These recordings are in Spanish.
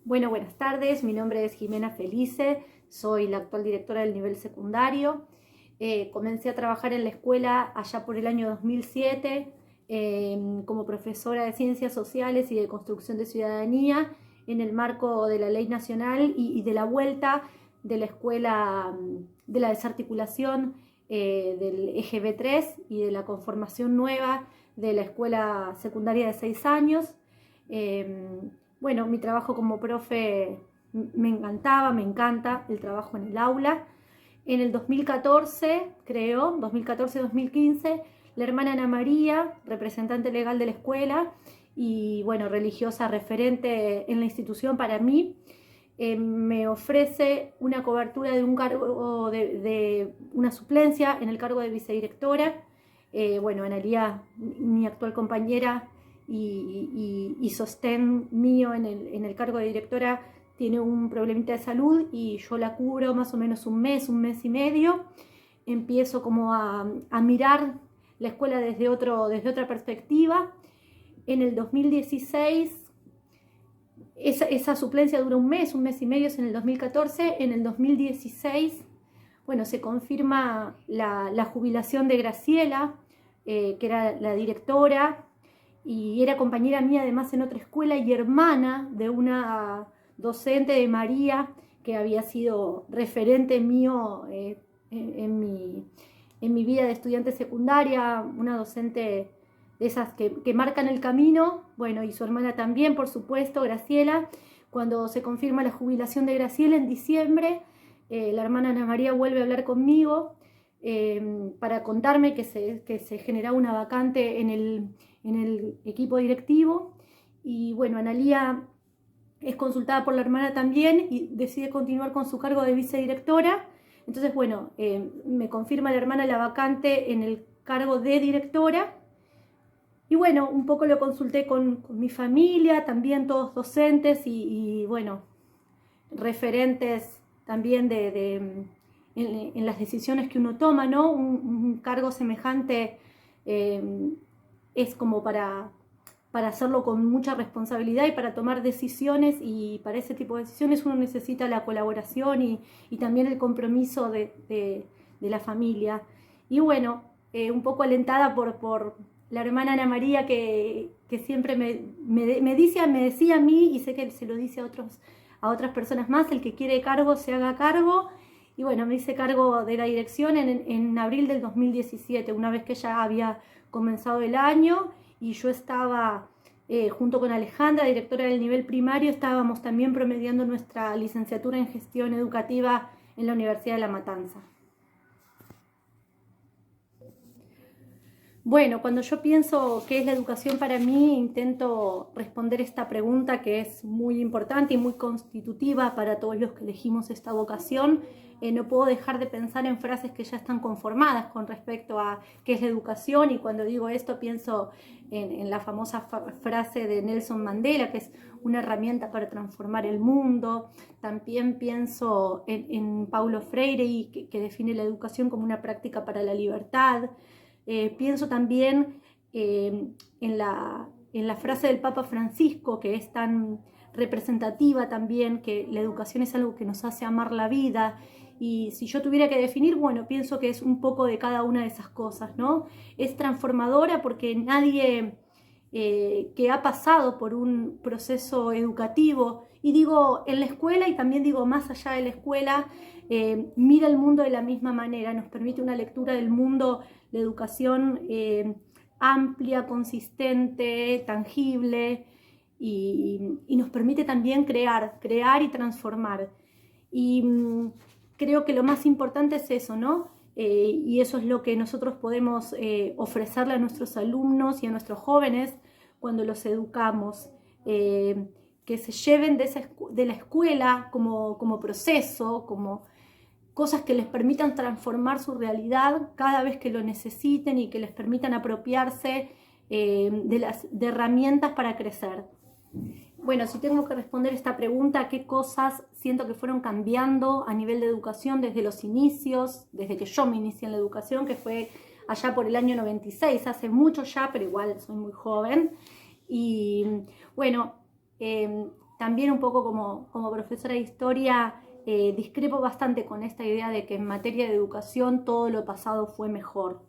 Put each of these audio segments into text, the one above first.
Bueno, buenas tardes, mi nombre es Jimena Felice, soy la actual directora del nivel secundario. Comencé a trabajar en la escuela allá por el año 2007 como profesora de Ciencias Sociales y de Construcción de Ciudadanía en el marco de la Ley Nacional y de la vuelta de la escuela, de la desarticulación del eje B3 y de la conformación nueva de la escuela secundaria de 6 años. Bueno, mi trabajo como profe me encantaba, me encanta el trabajo en el aula. En el 2014, creo, 2014-2015, la hermana Ana María, representante legal de la escuela y, bueno, religiosa referente en la institución para mí, me ofrece una cobertura de un cargo, de una suplencia en el cargo de vicedirectora. Bueno, Analía, mi actual compañera y sostén mío en el cargo de directora, tiene un problemita de salud y yo la cubro más o menos un mes y medio. Empiezo como a mirar la escuela desde otra perspectiva. En el 2016, esa suplencia dura un mes y medio, es en el 2014. En el 2016, bueno, se confirma la jubilación de Graciela, que era la directora, y era compañera mía además en otra escuela y hermana de una docente de María, que había sido referente mío en mi vida de estudiante secundaria, una docente de esas que marcan el camino. Bueno, y su hermana también, por supuesto, Graciela. Cuando se confirma la jubilación de Graciela en diciembre, la hermana Ana María vuelve a hablar conmigo para contarme que se generaba una vacante en el equipo directivo. Y bueno, Analía es consultada por la hermana también y decide continuar con su cargo de vicedirectora. Entonces, bueno, me confirma la hermana la vacante en el cargo de directora. Y bueno, un poco lo consulté con mi familia, también todos docentes y bueno, referentes también en las decisiones que uno toma, ¿no? Un cargo semejante es como para hacerlo con mucha responsabilidad y para tomar decisiones, y para ese tipo de decisiones uno necesita la colaboración y también el compromiso de la familia. Y bueno, un poco alentada por la hermana Ana María, que siempre me decía a mí, y sé que se lo dice a otras personas más: el que quiere cargo se haga cargo. Y bueno, me hice cargo de la dirección en abril del 2017, una vez que ya había comenzado el año, y yo estaba junto con Alejandra, directora del nivel primario, estábamos también promediando nuestra licenciatura en gestión educativa en la Universidad de La Matanza. Bueno, cuando yo pienso qué es la educación para mí, intento responder esta pregunta, que es muy importante y muy constitutiva para todos los que elegimos esta vocación. No puedo dejar de pensar en frases que ya están conformadas con respecto a qué es la educación, y cuando digo esto pienso en la famosa frase de Nelson Mandela, que es una herramienta para transformar el mundo. También pienso en Paulo Freire, que define la educación como una práctica para la libertad. Pienso también en la frase del Papa Francisco, que es tan representativa también, que la educación es algo que nos hace amar la vida. Y si yo tuviera que definir, bueno, pienso que es un poco de cada una de esas cosas, ¿no? Es transformadora porque nadie que ha pasado por un proceso educativo, y digo en la escuela y también digo más allá de la escuela, mira el mundo de la misma manera. Nos permite una lectura del mundo, la educación, amplia, consistente, tangible, y nos permite también crear y transformar. Y creo que lo más importante es eso, ¿no? Y eso es lo que nosotros podemos ofrecerle a nuestros alumnos y a nuestros jóvenes cuando los educamos, que se lleven de la escuela como proceso, como cosas que les permitan transformar su realidad cada vez que lo necesiten, y que les permitan apropiarse de herramientas para crecer. Bueno, si tengo que responder esta pregunta, ¿qué cosas siento que fueron cambiando a nivel de educación desde los inicios, desde que yo me inicié en la educación, que fue allá por el año 96, hace mucho ya, pero igual soy muy joven? Y bueno, también un poco como profesora de historia discrepo bastante con esta idea de que en materia de educación todo lo pasado fue mejor.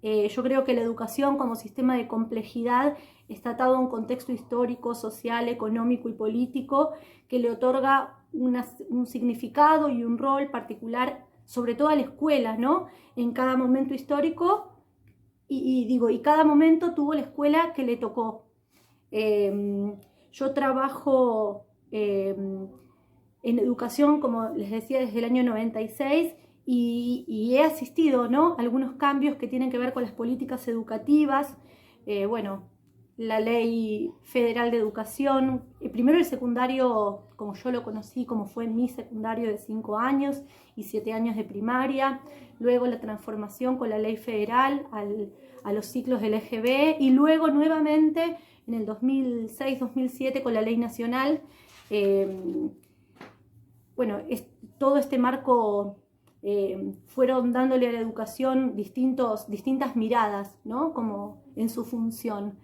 Yo creo que la educación como sistema de complejidad está atado a un contexto histórico, social, económico y político que le otorga un significado y un rol particular, sobre todo a la escuela, ¿no? En cada momento histórico, y cada momento tuvo la escuela que le tocó. Yo trabajo en educación, como les decía, desde el año 96 y he asistido, ¿no?, a algunos cambios que tienen que ver con las políticas educativas. Bueno, la Ley Federal de Educación, primero el secundario, como yo lo conocí, como fue mi secundario de 5 años y 7 años de primaria, luego la transformación con la Ley Federal a los ciclos del EGB y luego nuevamente en el 2006-2007 con la Ley Nacional. Bueno, todo este marco fueron dándole a la educación distintas miradas, ¿no?, como en su función.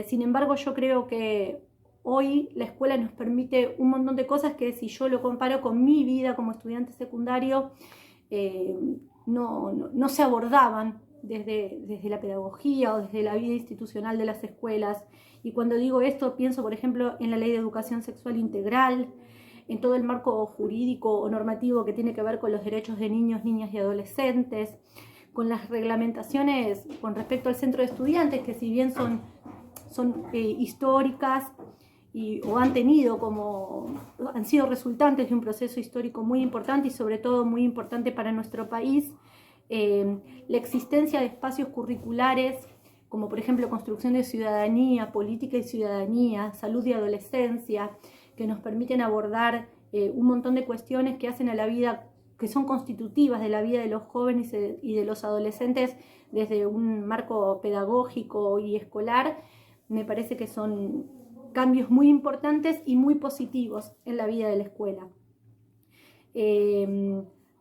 Sin embargo, yo creo que hoy la escuela nos permite un montón de cosas que, si yo lo comparo con mi vida como estudiante secundario, no se abordaban desde la pedagogía o desde la vida institucional de las escuelas. Y cuando digo esto, pienso, por ejemplo, en la Ley de Educación Sexual Integral, en todo el marco jurídico o normativo que tiene que ver con los derechos de niños, niñas y adolescentes, con las reglamentaciones con respecto al centro de estudiantes, que si bien son históricas o han sido resultantes de un proceso histórico muy importante y sobre todo muy importante para nuestro país, la existencia de espacios curriculares como por ejemplo construcción de ciudadanía, política y ciudadanía, salud y adolescencia, que nos permiten abordar un montón de cuestiones que hacen a la vida, que son constitutivas de la vida de los jóvenes y de los adolescentes desde un marco pedagógico y escolar. Me parece que son cambios muy importantes y muy positivos en la vida de la escuela.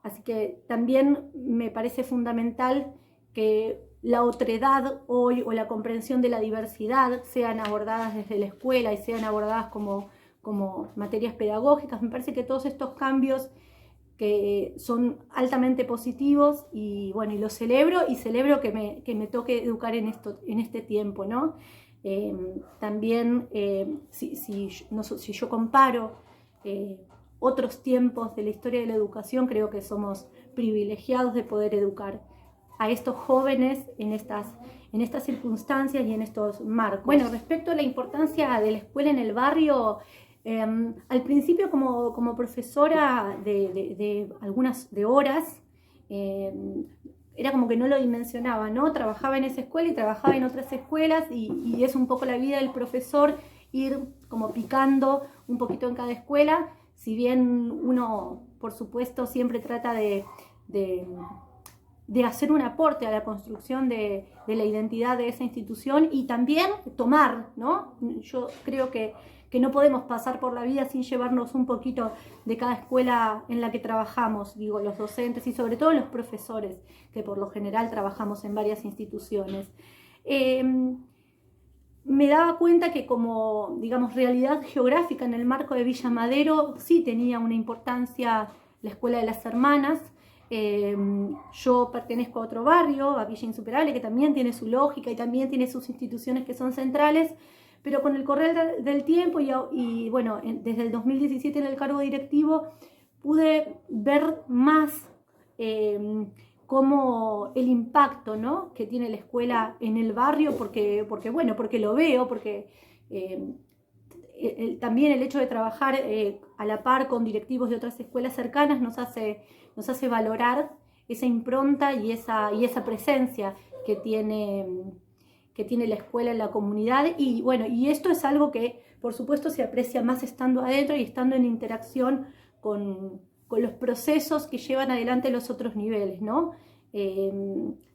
Así que también me parece fundamental que la otredad hoy o la comprensión de la diversidad sean abordadas desde la escuela y sean abordadas como materias pedagógicas. Me parece que todos estos cambios que son altamente positivos y bueno, y los celebro que me toque educar en este tiempo, ¿no? También si yo comparo otros tiempos de la historia de la educación, creo que somos privilegiados de poder educar a estos jóvenes en estas circunstancias y en estos marcos. Bueno, respecto a la importancia de la escuela en el barrio, al principio como profesora de algunas horas, era como que no lo dimensionaba, ¿no? Trabajaba en esa escuela y trabajaba en otras escuelas y es un poco la vida del profesor ir como picando un poquito en cada escuela, si bien uno, por supuesto, siempre trata de hacer un aporte a la construcción de la identidad de esa institución y también tomar, ¿no? Yo creo que no podemos pasar por la vida sin llevarnos un poquito de cada escuela en la que trabajamos, digo, los docentes y sobre todo los profesores, que por lo general trabajamos en varias instituciones. Me daba cuenta que como, digamos, realidad geográfica en el marco de Villa Madero sí tenía una importancia la Escuela de las Hermanas. Yo pertenezco a otro barrio, a Villa Insuperable, que también tiene su lógica y también tiene sus instituciones que son centrales, pero con el correr del tiempo y bueno, desde el 2017 en el cargo directivo pude ver más como el impacto, ¿no?, que tiene la escuela en el barrio, porque lo veo, porque también el hecho de trabajar a la par con directivos de otras escuelas cercanas nos hace valorar esa impronta y esa presencia que tiene la escuela en la comunidad. Y bueno, y esto es algo que por supuesto se aprecia más estando adentro y estando en interacción con los procesos que llevan adelante los otros niveles, ¿no?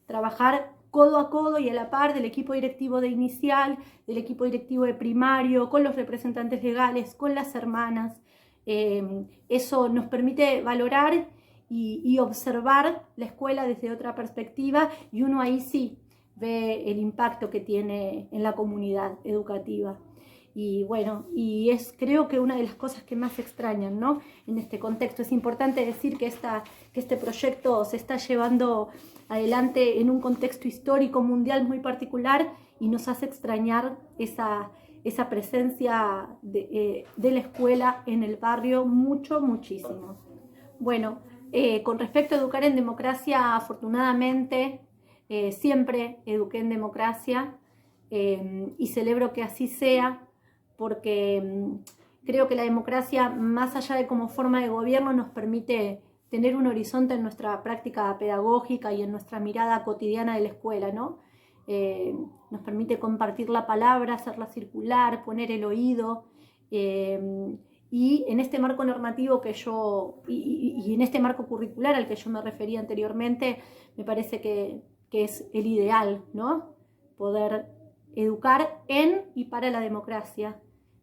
Trabajar codo a codo y a la par del equipo directivo de inicial, del equipo directivo de primario, con los representantes legales, con las hermanas. Eso nos permite valorar y observar la escuela desde otra perspectiva, y uno ahí sí ve el impacto que tiene en la comunidad educativa. Y bueno, y es creo que una de las cosas que más extrañan, ¿no? En este contexto. Es importante decir que este proyecto se está llevando adelante en un contexto histórico mundial muy particular y nos hace extrañar esa presencia de la escuela en el barrio muchísimo. Bueno, con respecto a educar en democracia, afortunadamente siempre eduqué en democracia y celebro que así sea porque creo que la democracia, más allá de como forma de gobierno, nos permite tener un horizonte en nuestra práctica pedagógica y en nuestra mirada cotidiana de la escuela, ¿no? Nos permite compartir la palabra, hacerla circular, poner el oído, y en este marco normativo y en este marco curricular al que yo me refería anteriormente, me parece que es el ideal, ¿no? Poder educar en y para la democracia,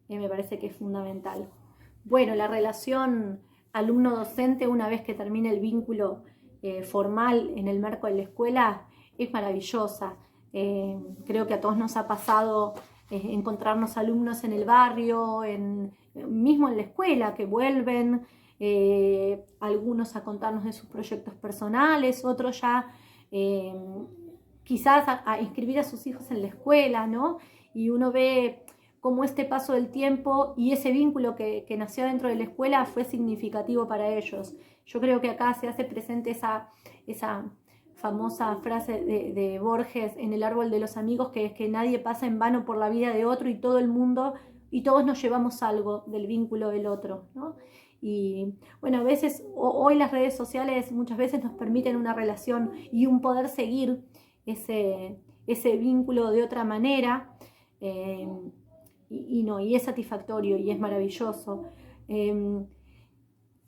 me parece que es fundamental. Bueno, la relación alumno-docente, una vez que termine el vínculo formal en el marco de la escuela, es maravillosa. Creo que a todos nos ha pasado encontrarnos alumnos en el barrio, mismo en la escuela, que vuelven, algunos a contarnos de sus proyectos personales, otros ya quizás a inscribir a sus hijos en la escuela, ¿no? Y uno ve cómo este paso del tiempo y ese vínculo que nació dentro de la escuela fue significativo para ellos. Yo creo que acá se hace presente esa famosa frase de Borges en El árbol de los amigos, que es que nadie pasa en vano por la vida de otro y todo el mundo, y todos nos llevamos algo del vínculo del otro, ¿no? Y bueno, a veces, hoy las redes sociales muchas veces nos permiten una relación y un poder seguir ese vínculo de otra manera, y es satisfactorio y es maravilloso.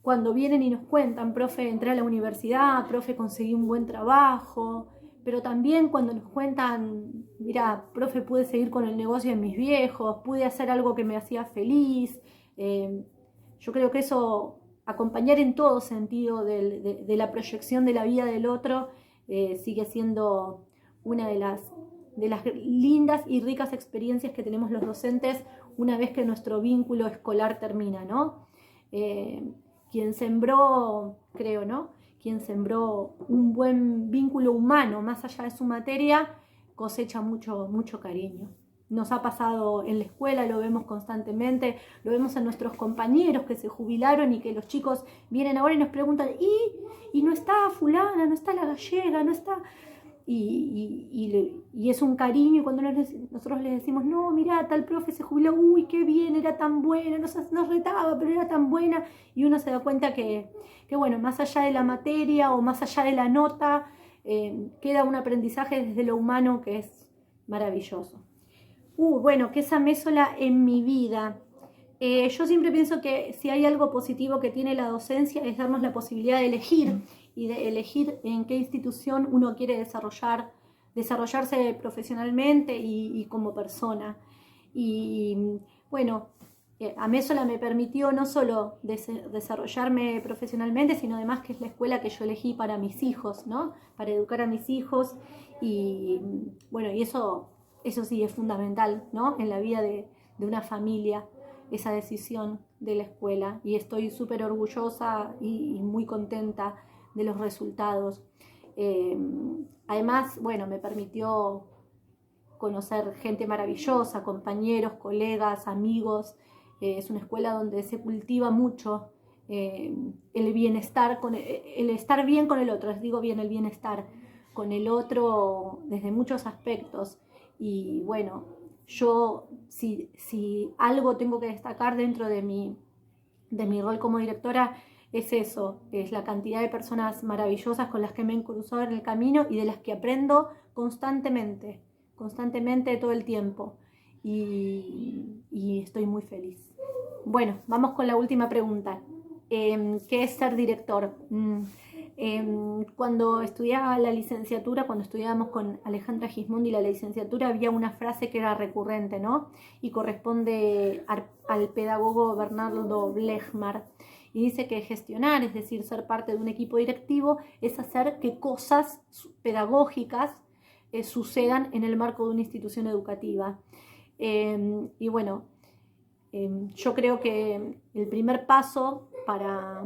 Cuando vienen y nos cuentan, profe, entré a la universidad, profe, conseguí un buen trabajo, pero también cuando nos cuentan, mira, profe, pude seguir con el negocio de mis viejos, pude hacer algo que me hacía feliz. Yo creo que eso, acompañar en todo sentido de la proyección de la vida del otro, sigue siendo una de las lindas y ricas experiencias que tenemos los docentes una vez que nuestro vínculo escolar termina, ¿no? Quien sembró, creo, ¿no? Quien sembró un buen vínculo humano más allá de su materia, cosecha mucho cariño. Nos ha pasado en la escuela, lo vemos constantemente, lo vemos en nuestros compañeros que se jubilaron y que los chicos vienen ahora y nos preguntan, ¿y no está fulana, no está la gallega, no está...? Y es un cariño, y cuando nosotros les decimos, no, mirá, tal profe se jubiló, uy, qué bien, era tan buena, nos retaba, pero era tan buena, y uno se da cuenta que bueno, más allá de la materia o más allá de la nota, queda un aprendizaje desde lo humano que es maravilloso. Bueno, ¿qué es Amézola en mi vida? Yo siempre pienso que si hay algo positivo que tiene la docencia es darnos la posibilidad de elegir y de elegir en qué institución uno quiere desarrollarse profesionalmente y como persona. Y bueno, Amézola me permitió no solo desarrollarme profesionalmente, sino además que es la escuela que yo elegí para mis hijos, ¿no? Para educar a mis hijos. Y bueno, y eso sí es fundamental, ¿no? En la vida de una familia, esa decisión de la escuela, y estoy súper orgullosa y muy contenta de los resultados. Además, bueno, me permitió conocer gente maravillosa, compañeros, colegas, amigos. Es una escuela donde se cultiva mucho el bienestar, el estar bien con el otro, les digo bien, el bienestar con el otro desde muchos aspectos. Y bueno, yo si algo tengo que destacar dentro de mi rol como directora, es eso, es la cantidad de personas maravillosas con las que me he cruzado en el camino y de las que aprendo constantemente todo el tiempo, y estoy muy feliz. Bueno, vamos con la última pregunta. ¿Qué es ser director? Cuando estudiaba la licenciatura, cuando estudiábamos con Alejandra Gismondi la licenciatura, había una frase que era recurrente, ¿no? Y corresponde al pedagogo Bernardo Blechmar. Y dice que gestionar, es decir, ser parte de un equipo directivo, es hacer que cosas pedagógicas sucedan en el marco de una institución educativa. Y bueno, Yo creo que el primer paso para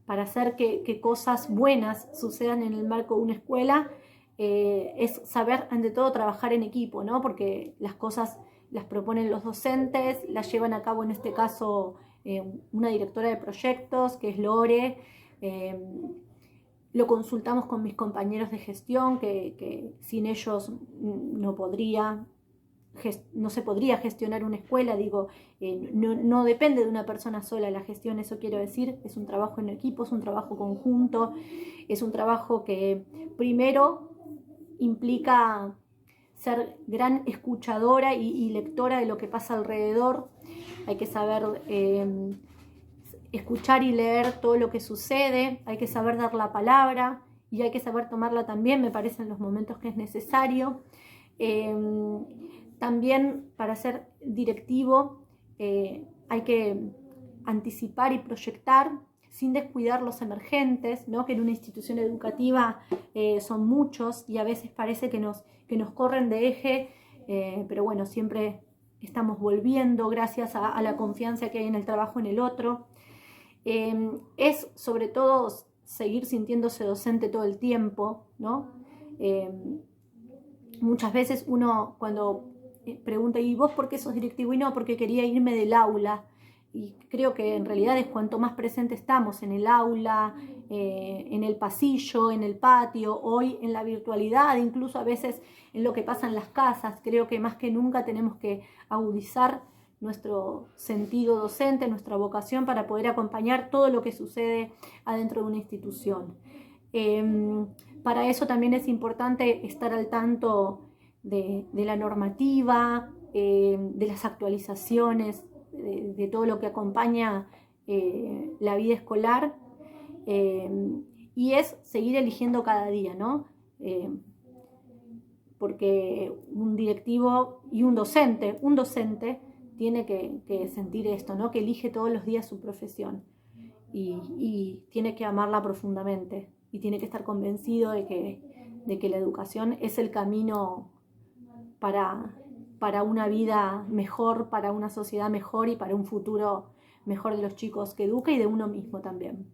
hacer que cosas buenas sucedan en el marco de una escuela es saber, ante todo, trabajar en equipo, ¿no? Porque las cosas las proponen los docentes, las llevan a cabo, en este caso, una directora de proyectos, que es Lore. Lo consultamos con mis compañeros de gestión, que sin ellos no se podría gestionar una escuela. Digo, no depende de una persona sola la gestión, eso quiero decir, es un trabajo en equipo, es un trabajo conjunto, es un trabajo que primero implica ser gran escuchadora y lectora de lo que pasa alrededor. Hay que saber escuchar y leer todo lo que sucede, hay que saber dar la palabra y hay que saber tomarla también, me parece, en los momentos que es necesario. También, para ser directivo, hay que anticipar y proyectar sin descuidar los emergentes, ¿no? Que en una institución educativa son muchos y a veces parece que nos corren de eje, pero bueno, siempre estamos volviendo gracias a la confianza que hay en el trabajo en el otro. Es sobre todo seguir sintiéndose docente todo el tiempo, ¿no? Muchas veces uno, cuando pregunta, ¿y vos por qué sos directivo? Y no, porque quería irme del aula. Y creo que en realidad es cuanto más presente estamos en el aula, en el pasillo, en el patio, hoy en la virtualidad, incluso a veces en lo que pasa en las casas. Creo que más que nunca tenemos que agudizar nuestro sentido docente, nuestra vocación, para poder acompañar todo lo que sucede adentro de una institución. Para eso también es importante estar al tanto de la normativa, de las actualizaciones, de todo lo que acompaña la vida escolar, y es seguir eligiendo cada día, ¿no? Porque un directivo y un docente tiene que sentir esto, ¿no? Que elige todos los días su profesión y tiene que amarla profundamente y tiene que estar convencido de que la educación es el camino para una vida mejor, para una sociedad mejor y para un futuro mejor de los chicos que educa y de uno mismo también.